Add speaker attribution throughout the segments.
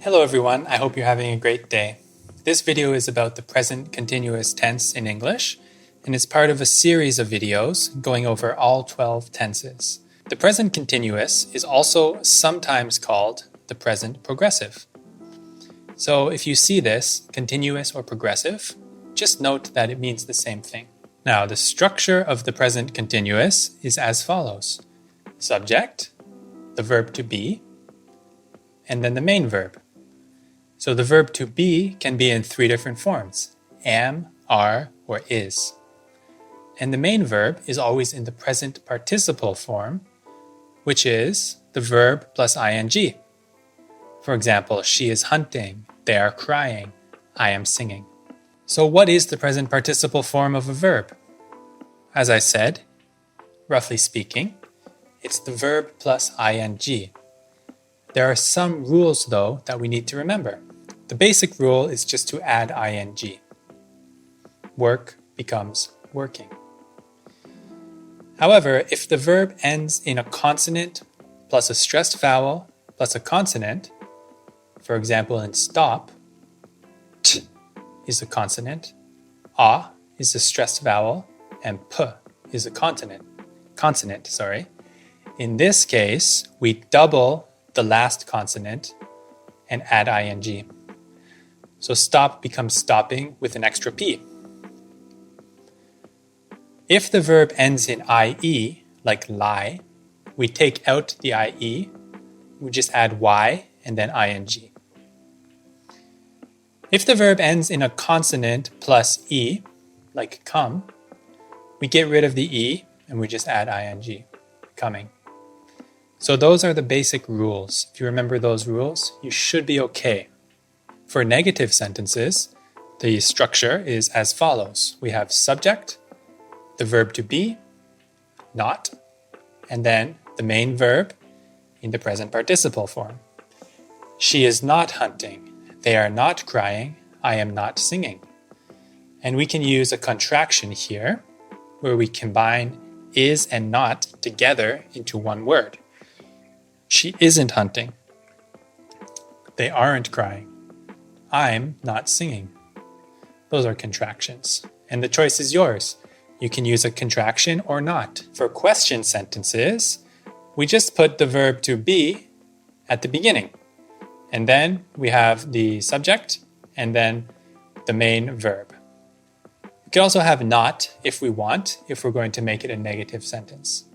Speaker 1: Hello everyone, I hope you're having a great day. This video is about the present continuous tense in English, and it's part of a series of videos going over all 12 tenses. The present continuous is also sometimes called the present progressive. So if you see this, continuous or progressive, just note that it means the same thing. Now, the structure of the present continuous is as follows. Subject, the verb to be, and then the main verb. So the verb to be can be in three different forms: am, are, or is. And the main verb is always in the present participle form, which is the verb plus ing. For example, she is hunting, they are crying, I am singing. So what is the present participle form of a verb? As I said, roughly speaking, it's the verb plus ing. There are some rules, though, that we need to remember. The basic rule is just to add ing. Work becomes working. However, if the verb ends in a consonant plus a stressed vowel plus a consonant, for example in stop, t is a consonant, a is a stressed vowel, and p is a consonant. In this case, we double the last consonant and add ing. So stop becomes stopping with an extra p. If the verb ends in ie, like lie, we take out the ie, we just add y and then ing. If the verb ends in a consonant plus e, like come, we get rid of the e and we just add ing, coming. So those are the basic rules. If you remember those rules, you should be okay. For negative sentences, the structure is as follows. We have subject, the verb to be, not, and then the main verb in the present participle form. She is not hunting. They are not crying. I am not singing. And we can use a contraction here where we combine is and not together into one word. She isn't hunting. They aren't crying. I'm not singing. Those are contractions. And the choice is yours. You can use a contraction or not. For question sentences, we just put the verb to be at the beginning. And then we have the subject and then the main verb. We can also have not if we want, if we're going to make it a negative sentence.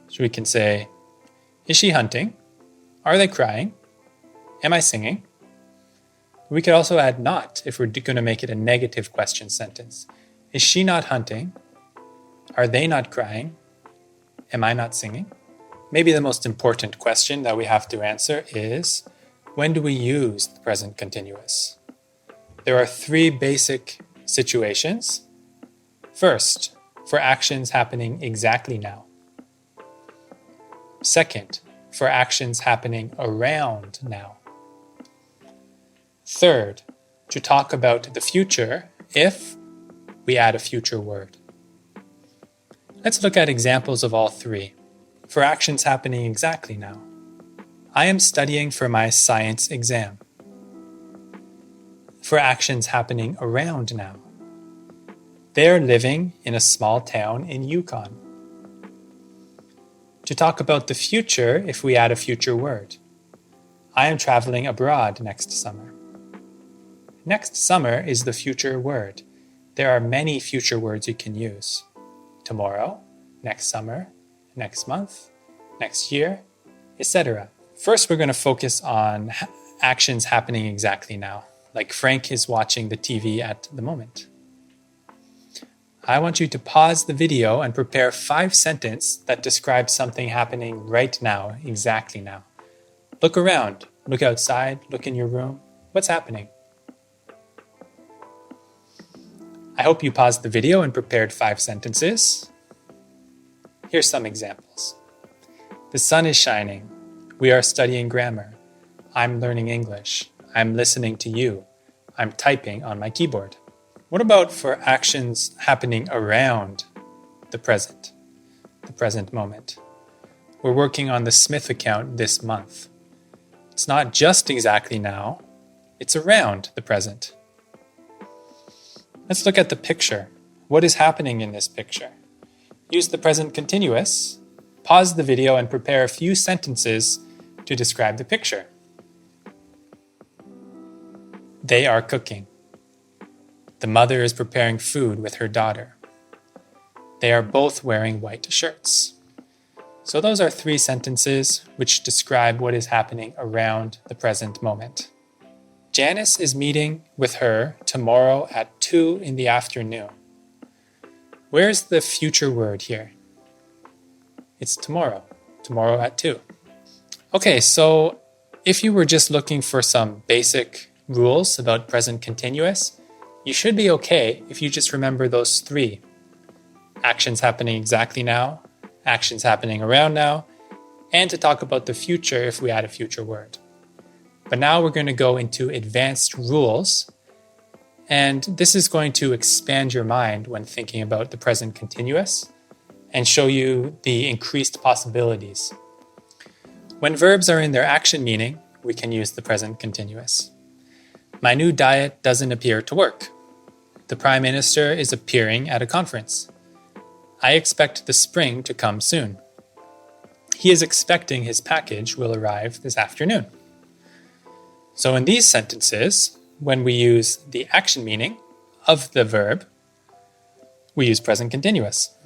Speaker 1: So we can say, is she hunting? Are they crying? Am I singing? We could also add not if we're going to make it a negative question sentence. Is she not hunting? Are they not crying? Am I not singing? Maybe the most important question that we have to answer is, when do we use the present continuous? There are three basic situations. First, for actions happening exactly now. Second, for actions happening around now. Third, to talk about the future if we add a future word. Let's look at examples of all three. For actions happening exactly now. I am studying for my science exam. For actions happening around now. They are living in a small town in Yukon. To talk about the future if we add a future word. I am traveling abroad next summer. Next summer is the future word. There are many future words you can use. Tomorrow, next summer, next month, next year, etc. First, we're going to focus on actions happening exactly now, like Frank is watching the TV at the moment. I want you to pause the video and prepare 5 sentences that describe something happening right now, exactly now. Look around, look outside, look in your room. What's happening? I hope you paused the video and prepared 5 sentences. Here's some examples. The sun is shining. We are studying grammar. I'm learning English. I'm listening to you. I'm typing on my keyboard. What about for actions happening around the present moment? We're working on the Smith account this month. It's not just exactly now, it's around the present. Let's look at the picture. What is happening in this picture? Use the present continuous, pause the video and prepare a few sentences to describe the picture. They are cooking. The mother is preparing food with her daughter. They are both wearing white shirts. So those are 3 sentences which describe what is happening around the present moment. Janice is meeting with her tomorrow at 2 in the afternoon. Where's the future word here? It's tomorrow. Tomorrow at 2. Okay, so if you were just looking for some basic rules about present continuous, you should be okay if you just remember those 3. Actions happening exactly now, actions happening around now, and to talk about the future if we add a future word. But now we're going to go into advanced rules, and this is going to expand your mind when thinking about the present continuous and show you the increased possibilities. When verbs are in their action meaning, we can use the present continuous. My new diet doesn't appear to work. The Prime Minister is appearing at a conference. I expect the spring to come soon. He is expecting his package will arrive this afternoon. So in these sentences, when we use the action meaning of the verb, we use present continuous.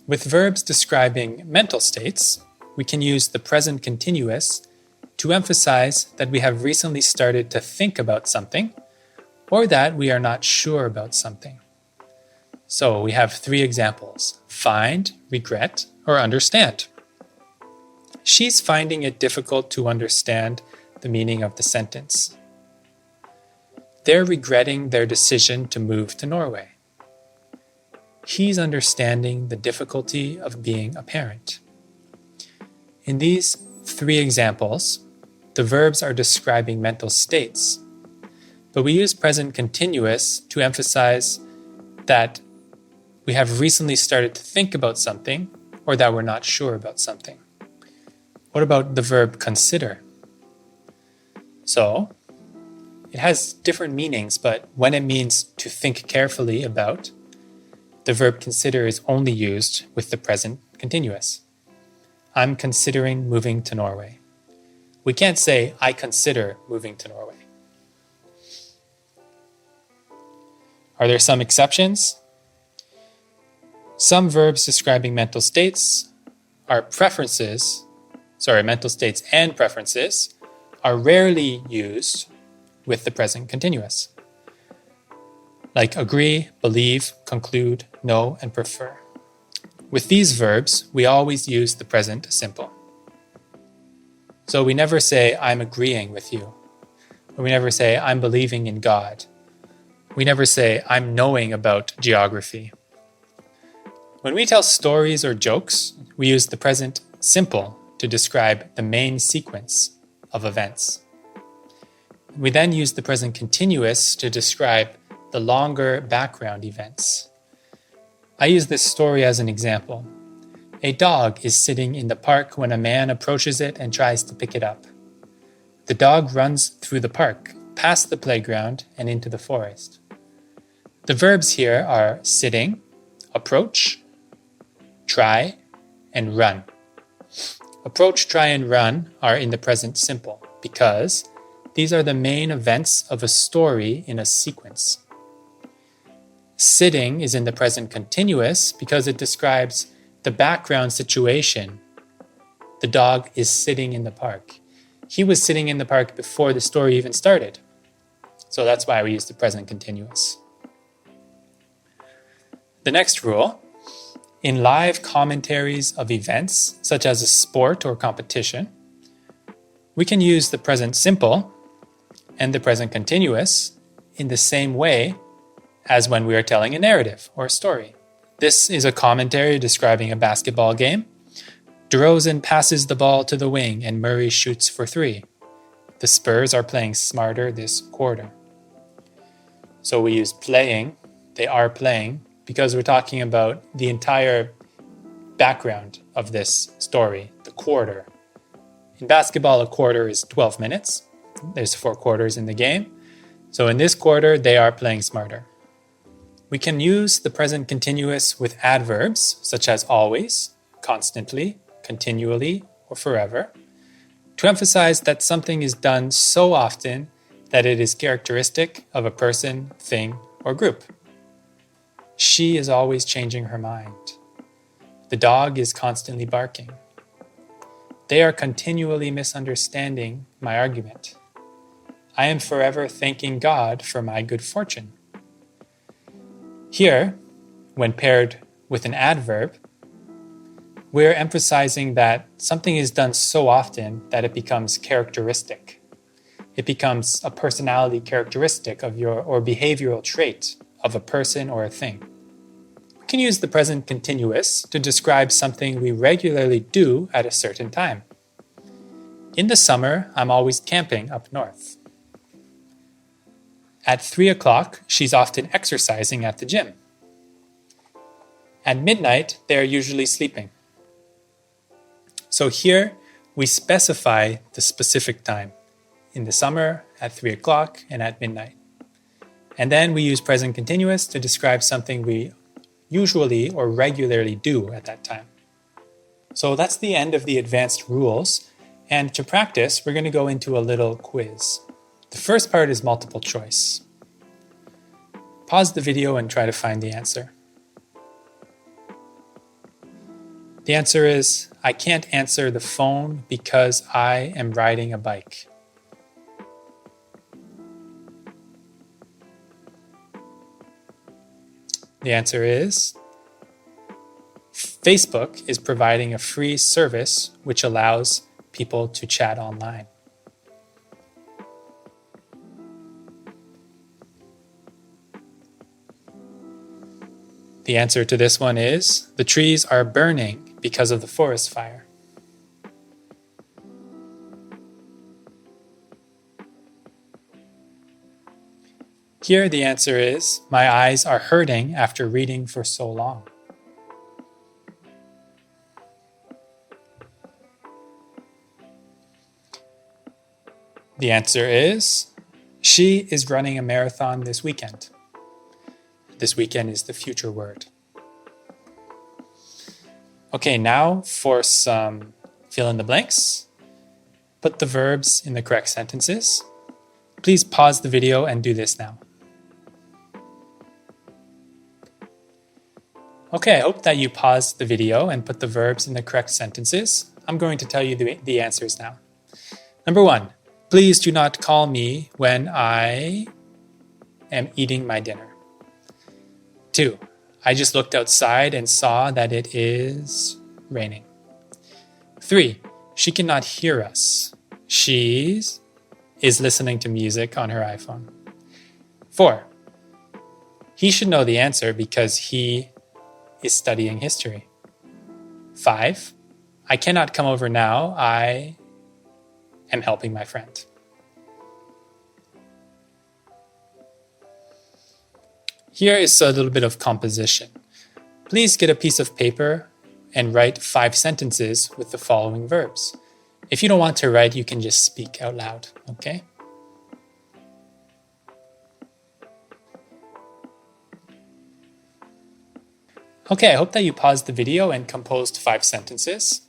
Speaker 1: With verbs describing mental states, we can use the present continuous to emphasize that we have recently started to think about something or that we are not sure about something. So we have 3 examples: find, regret, or understand. She's finding it difficult to understand the meaning of the sentence. They're regretting their decision to move to Norway. He's understanding the difficulty of being a parent. In these 3 examples, the verbs are describing mental states, but we use present continuous to emphasize that we have recently started to think about something or that we're not sure about something. What about the verb consider? So, it has different meanings, but when it means to think carefully about, the verb consider is only used with the present continuous. I'm considering moving to Norway. We can't say, I consider moving to Norway. Are there some exceptions? Some verbs describing mental states mental states and preferences are rarely used with the present continuous, like agree, believe, conclude, know, and prefer. With these verbs, we always use the present simple. So we never say, I'm agreeing with you. Or we never say, I'm believing in God. We never say, I'm knowing about geography. When we tell stories or jokes, we use the present simple to describe the main sequence of events. We then use the present continuous to describe the longer background events. I use this story as an example. A dog is sitting in the park when a man approaches it and tries to pick it up. The dog runs through the park, past the playground, and into the forest. The verbs here are sitting, approach, try, and run. Approach, try, and run are in the present simple because these are the main events of a story in a sequence. Sitting is in the present continuous because it describes the background situation. The dog is sitting in the park. He was sitting in the park before the story even started. So that's why we use the present continuous. The next rule: in live commentaries of events, such as a sport or competition, we can use the present simple and the present continuous in the same way as when we are telling a narrative or a story. This is a commentary describing a basketball game. DeRozan passes the ball to the wing and Murray shoots for 3. The Spurs are playing smarter this quarter. So we use playing, they are playing, because we're talking about the entire background of this story, the quarter. In basketball, a quarter is 12 minutes. There's 4 quarters in the game. So in this quarter, they are playing smarter. We can use the present continuous with adverbs, such as always, constantly, continually, or forever, to emphasize that something is done so often that it is characteristic of a person, thing, or group. She is always changing her mind. The dog is constantly barking. They are continually misunderstanding my argument. I am forever thanking God for my good fortune. Here, when paired with an adverb, we're emphasizing that something is done so often that it becomes characteristic. It becomes a personality characteristic of or behavioral trait of a person or a thing. We can use the present continuous to describe something we regularly do at a certain time. In the summer, I'm always camping up north. At 3 o'clock, she's often exercising at the gym. At midnight, they are usually sleeping. So here, we specify the specific time. In the summer, at 3 o'clock, and at midnight. And then we use present continuous to describe something we usually or regularly do at that time. So that's the end of the advanced rules. And to practice, we're going to go into a little quiz. The first part is multiple choice. Pause the video and try to find the answer. The answer is, I can't answer the phone because I am riding a bike. The answer is, Facebook is providing a free service which allows people to chat online. The answer to this one is, the trees are burning because of the forest fire. Here the answer is, my eyes are hurting after reading for so long. The answer is, she is running a marathon this weekend. This weekend is the future word. Okay, now for some fill in the blanks. Put the verbs in the correct sentences. Please pause the video and do this now. Okay, I hope that you paused the video and put the verbs in the correct sentences. I'm going to tell you the answers now. Number 1, please do not call me when I am eating my dinner. 2, I just looked outside and saw that it is raining. 3, she cannot hear us. She is listening to music on her iPhone. 4, he should know the answer because he is studying history. 5, I cannot come over now. I am helping my friend. Here is a little bit of composition. Please get a piece of paper and write 5 sentences with the following verbs. If you don't want to write, you can just speak out loud, okay? Okay, I hope that you paused the video and composed 5 sentences.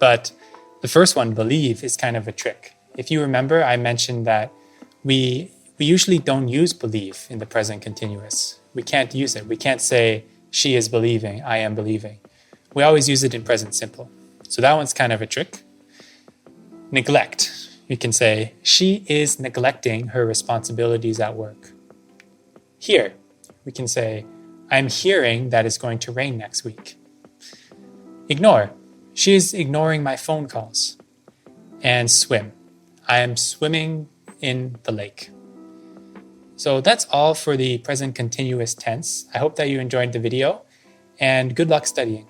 Speaker 1: But the first one, believe, is kind of a trick. If you remember, I mentioned that we usually don't use believe in the present continuous. We can't use it. We can't say, she is believing, I am believing. We always use it in present simple. So that one's kind of a trick. Neglect. You can say, she is neglecting her responsibilities at work. Hear. We can say, I'm hearing that it's going to rain next week. Ignore. She is ignoring my phone calls. And swim. I am swimming in the lake. So that's all for the present continuous tense. I hope that you enjoyed the video, and good luck studying.